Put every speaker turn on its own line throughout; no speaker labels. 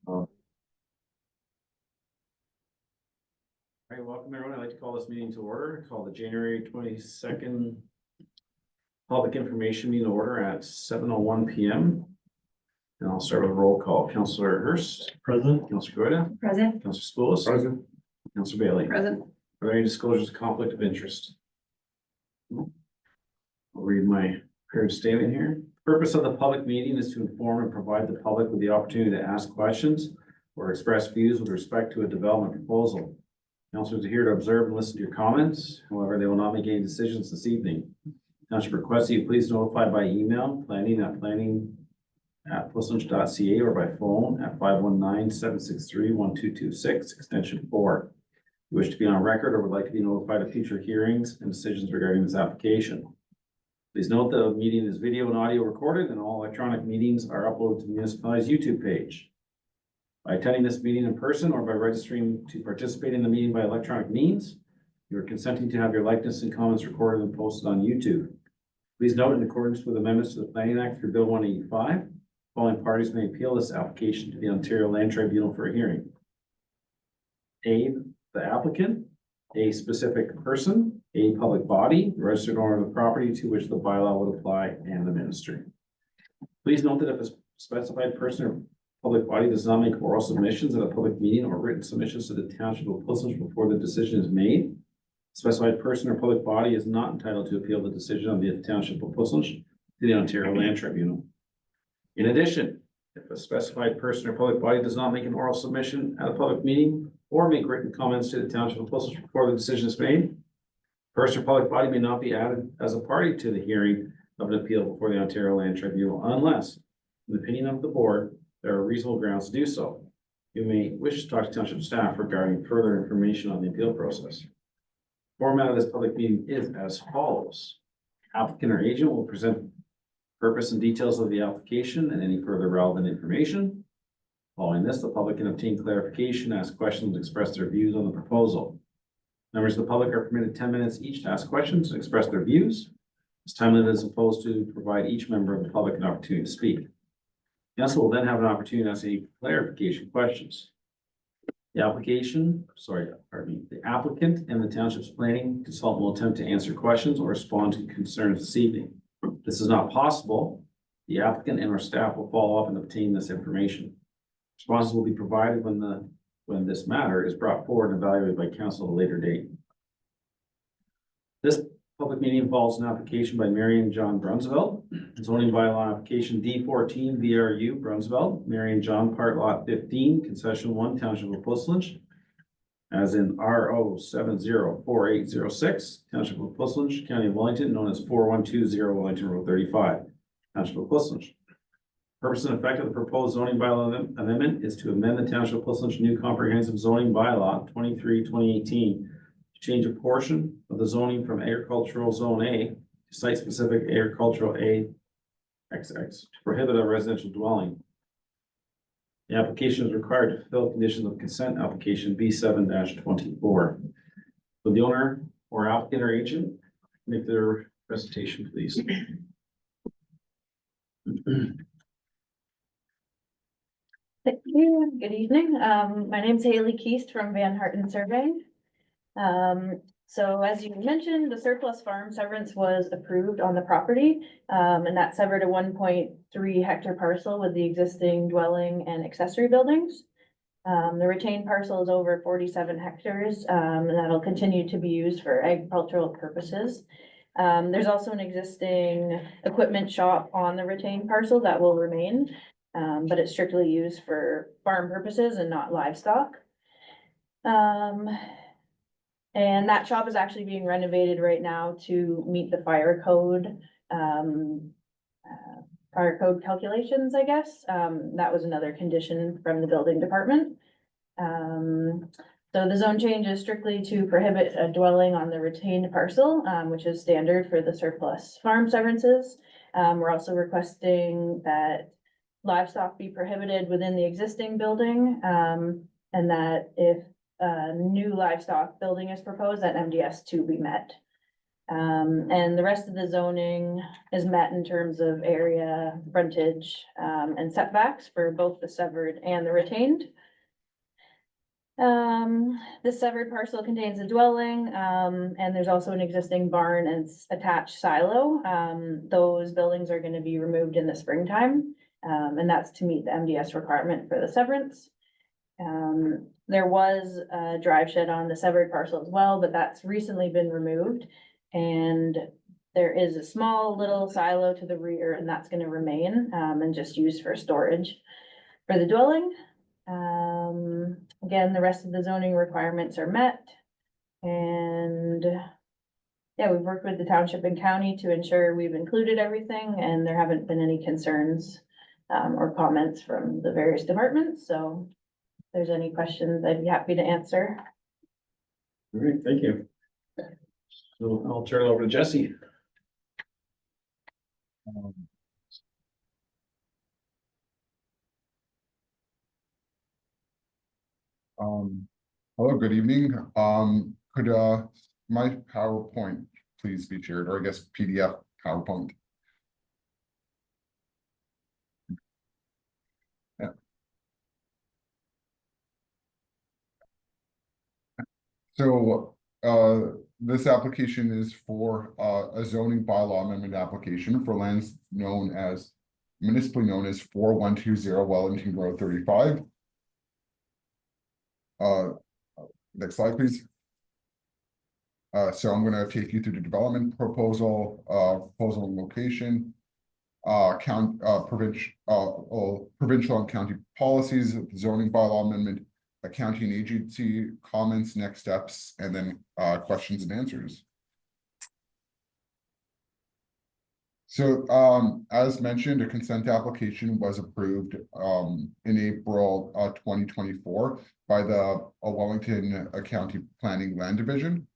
All right, welcome everyone. I'd like to call this meeting to order. Call the January 22nd public information meeting to order at 7:01 p.m. And I'll start with a roll call. Councillor Hurst.
Present.
Councillor Goida.
Present.
Councillor Spoulos.
Present.
Councillor Bailey.
Present.
Are there any disclosures of conflict of interest? I'll read my prepared statement here. The purpose of the public meeting is to inform and provide the public with the opportunity to ask questions or express views with respect to a development proposal. Councilors are here to observe and listen to your comments. However, they will not make any decisions this evening. Township requests that you please notify by email, planning@planning@plislinch.ca or by phone at 519-763-1226, extension 4. If you wish to be on record or would like to be notified of future hearings and decisions regarding this application. Please note the meeting is video and audio recorded and all electronic meetings are uploaded to the municipality's YouTube page. By attending this meeting in person or by registering to participate in the meeting by electronic means, you are consenting to have your likeness and comments recorded and posted on YouTube. Please note, in accordance with amendments to the Planning Act through Bill 185, following parties may appeal this application to the Ontario Land Tribunal for a hearing. A, the applicant, a specific person, a public body, the registered owner of the property to which the bylaw would apply, and the ministry. Please note that if a specified person or public body does not make oral submissions at a public meeting or written submissions to the Township of Plislinch before the decision is made, specified person or public body is not entitled to appeal the decision of the Township of Plislinch to the Ontario Land Tribunal. In addition, if a specified person or public body does not make an oral submission at a public meeting or make written comments to the Township of Plislinch before the decision is made, person or public body may not be added as a party to the hearing of an appeal before the Ontario Land Tribunal unless, in the opinion of the board, there are reasonable grounds to do so. You may wish to talk to Township staff regarding further information on the appeal process. Format of this public meeting is as follows. Applicant or agent will present purpose and details of the application and any further relevant information. Following this, the public can obtain clarification, ask questions, and express their views on the proposal. Members of the public are permitted 10 minutes each to ask questions and express their views. This time limit is supposed to provide each member of the public an opportunity to speak. Council will then have an opportunity to ask any clarification questions. The applicant and the township's planning consultant will attempt to answer questions or respond to concerns this evening. If this is not possible, the applicant and our staff will follow up and obtain this information. Responses will be provided when this matter is brought forward and evaluated by council at a later date. This public meeting involves an application by Marion John Brunsveld, zoning bylaw application D14 VRU Brunsveld, Marion John Part Lot 15, Concession 1, Township of Plislinch, as in RO 704806, Township of Plislinch, County of Wellington, known as 4120 Wellington Road 35, Township of Plislinch. Purpose and effect of the proposed zoning bylaw amendment is to amend the Township of Plislinch new comprehensive zoning bylaw 23-2018 to change a portion of the zoning from agricultural zone A to site-specific agricultural A XX to prohibit a residential dwelling. The application is required to fulfill conditions of consent application B7-24. Will the owner or applicant or agent make their presentation, please?
Thank you. Good evening. My name's Haley Keast from Van Harten Surveying. So as you mentioned, the surplus farm severance was approved on the property, and that severed a 1.3 hectare parcel with the existing dwelling and accessory buildings. The retained parcel is over 47 hectares, and that'll continue to be used for agricultural purposes. There's also an existing equipment shop on the retained parcel that will remain, but it's strictly used for farm purposes and not livestock. And that shop is actually being renovated right now to meet the fire code calculations, I guess. That was another condition from the building department. So the zone change is strictly to prohibit a dwelling on the retained parcel, which is standard for the surplus farm severances. We're also requesting that livestock be prohibited within the existing building, and that if a new livestock building is proposed, that MDS 2 be met. And the rest of the zoning is met in terms of area, frontage, and setbacks for both the severed and the retained. The severed parcel contains a dwelling, and there's also an existing barn and attached silo. Those buildings are gonna be removed in the springtime, and that's to meet the MDS requirement for the severance. There was a drive shed on the severed parcel as well, but that's recently been removed. And there is a small little silo to the rear, and that's gonna remain, and just used for storage for the dwelling. Again, the rest of the zoning requirements are met. And yeah, we've worked with the township and county to ensure we've included everything, and there haven't been any concerns or comments from the various departments, so if there's any questions, I'd be happy to answer.
All right, thank you. So I'll turn it over to Jesse.
Hello, good evening. Could my PowerPoint please be shared, or I guess PDF PowerPoint? Yeah. So this application is for a zoning bylaw amendment application for lands municipally known as 4120 Wellington Road 35. Next slide, please. So I'm going to take you through the development proposal, proposal and location, provincial and county policies, zoning bylaw amendment, county and agency comments, next steps, and then questions and answers. So as mentioned, a consent application was approved in April 2024 by the Wellington County Planning Land Division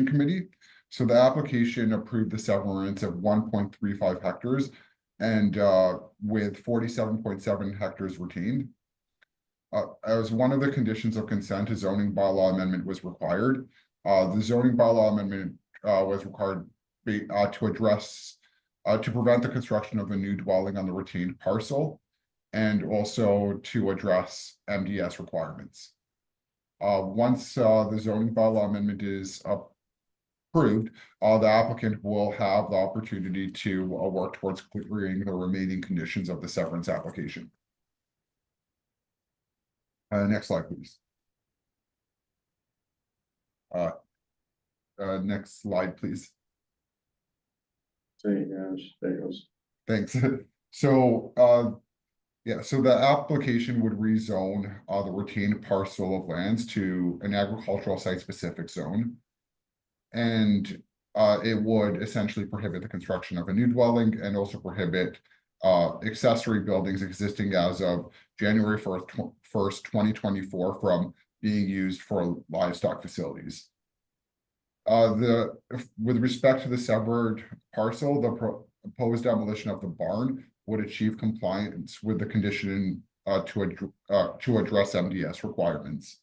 Committee. So the application approved the severance of 1.35 hectares and with 47.7 hectares retained. As one of the conditions of consent, a zoning bylaw amendment was required. The zoning bylaw amendment was required to prevent the construction of a new dwelling on the retained parcel, and also to address MDS requirements. Once the zoning bylaw amendment is approved, the applicant will have the opportunity to work towards clearing the remaining conditions of the severance application. Next slide, please. Next slide, please.
There it goes.
Thanks. So, yeah, so the application would rezone the retained parcel of lands to an agricultural site-specific zone. And it would essentially prohibit the construction of a new dwelling and also prohibit accessory buildings existing as of January 1st, 2024 from being used for livestock facilities. With respect to the severed parcel, the proposed demolition of the barn would achieve compliance with the condition to address MDS requirements.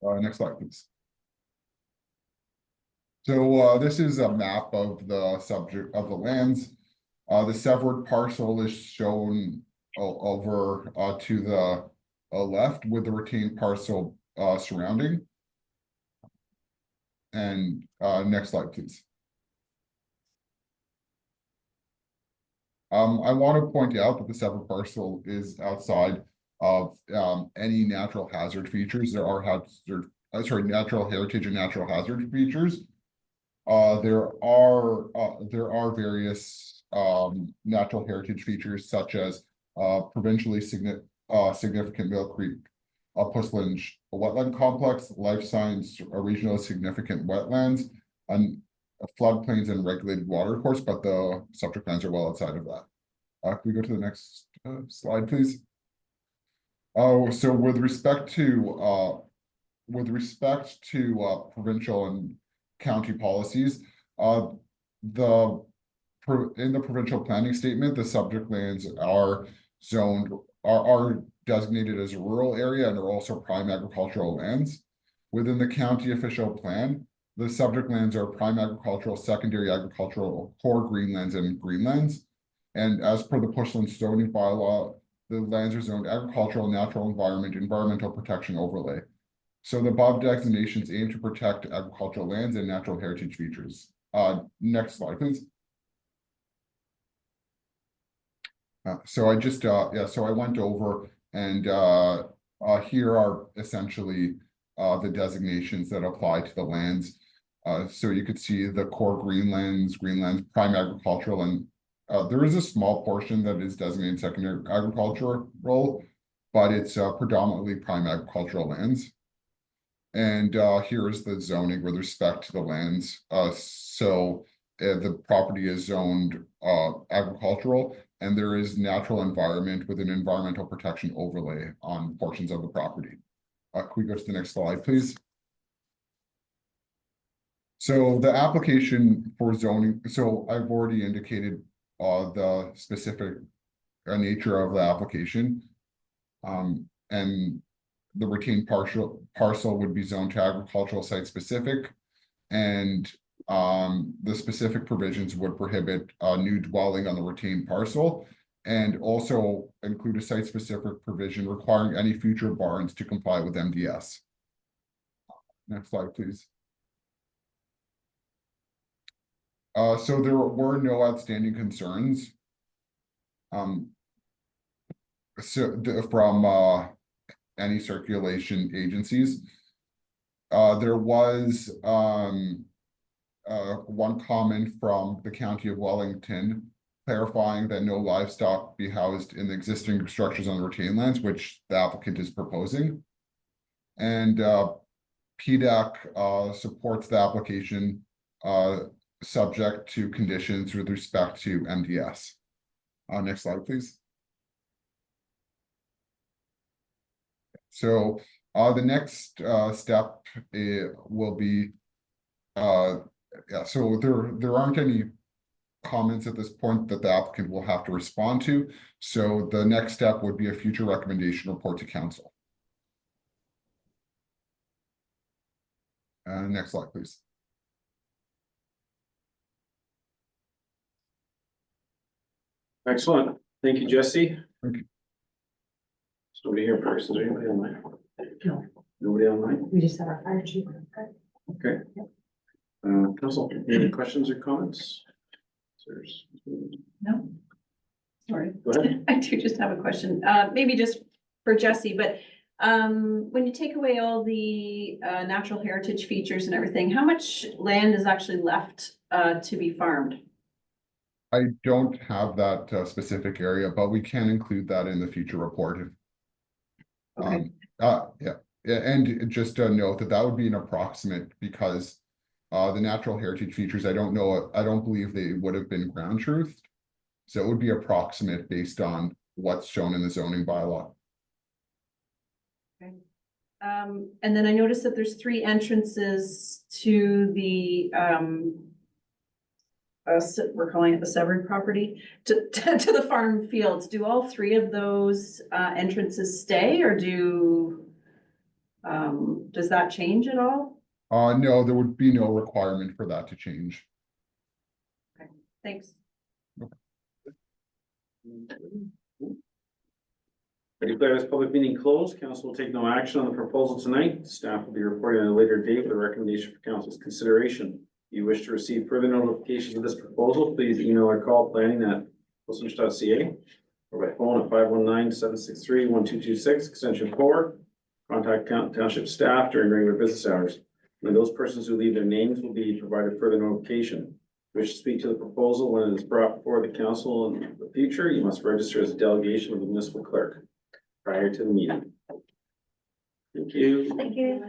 Next slide, please. So this is a map of the subject of the lands. The severed parcel is shown over to the left, with the retained parcel surrounding. And next slide, please. I want to point out that the severed parcel is outside of any natural hazard features. There are natural heritage and natural hazard features. There are various natural heritage features, such as provincially significant Mill Creek Puslinch wetland complex, life science regional significant wetlands, and floodplains and regulated water course, but the subject lands are well outside of that. Can we go to the next slide, please? So with respect to provincial and county policies, in the provincial planning statement, the subject lands are designated as a rural area and are also prime agricultural lands. Within the county official plan, the subject lands are prime agricultural, secondary agricultural, core greenlands and greenlands. And as per the Pushland zoning bylaw, the lands are zoned agricultural, natural environment, environmental protection overlay. So the above designations aim to protect agricultural lands and natural heritage features. Next slide, please. So I just, so I went over and here are essentially the designations that apply to the lands. So you could see the core greenlands, prime agricultural, and there is a small portion that is designated secondary agricultural, but it's predominantly prime agricultural lands. And here is the zoning with respect to the lands. The property is zoned agricultural, and there is natural environment with an environmental protection overlay on portions of the property. Can we go to the next slide, please? So the application for zoning, so I've already indicated the specific nature of the application. And the retained parcel would be zoned to agricultural site specific. And the specific provisions would prohibit a new dwelling on the retained parcel, and also include a site specific provision requiring any future barns to comply with MDS. Next slide, please. So there were no outstanding concerns. From any circulation agencies. There was one comment from the County of Wellington clarifying that no livestock be housed in the existing structures on the retained lands, which the applicant is proposing. And PDAC supports the application subject to conditions with respect to MDS. Next slide, please. So the next step will be, so there aren't any comments at this point that the applicant will have to respond to. So the next step would be a future recommendation report to council. Next slide, please.
Excellent. Thank you, Jesse.
Thank you.
Nobody here first. Is there anybody online?
No.
Nobody online?
We just have our fire chief.
Okay. Council, any questions or comments?
No. Sorry.
Go ahead.
I do just have a question, maybe just for Jesse, but when you take away all the natural heritage features and everything, how much land is actually left to be farmed?
I don't have that specific area, but we can include that in the future report.
Okay.
Yeah, and just a note that would be an approximate, because the natural heritage features, I don't believe they would have been ground truthed. So it would be approximate based on what's shown in the zoning bylaw.
Okay. And then I noticed that there's 3 entrances to the we're calling it the Severn property to the farm fields. Do all 3 of those entrances stay, or does that change at all?
No, there would be no requirement for that to change.
Okay, thanks.
I declare this public meeting closed. Council will take no action on the proposal tonight. Staff will be reporting at a later date with a recommendation for council's consideration. If you wish to receive further notifications of this proposal, please email or call planning@wilsonch.ca or by phone at 519-763-1226, extension 4. Contact township staff during regular business hours. And those persons who leave their names will be provided further notification. If you wish to speak to the proposal when it is brought before the council in the future, you must register as a delegation of the municipal clerk prior to the meeting. Thank you.
Thank you.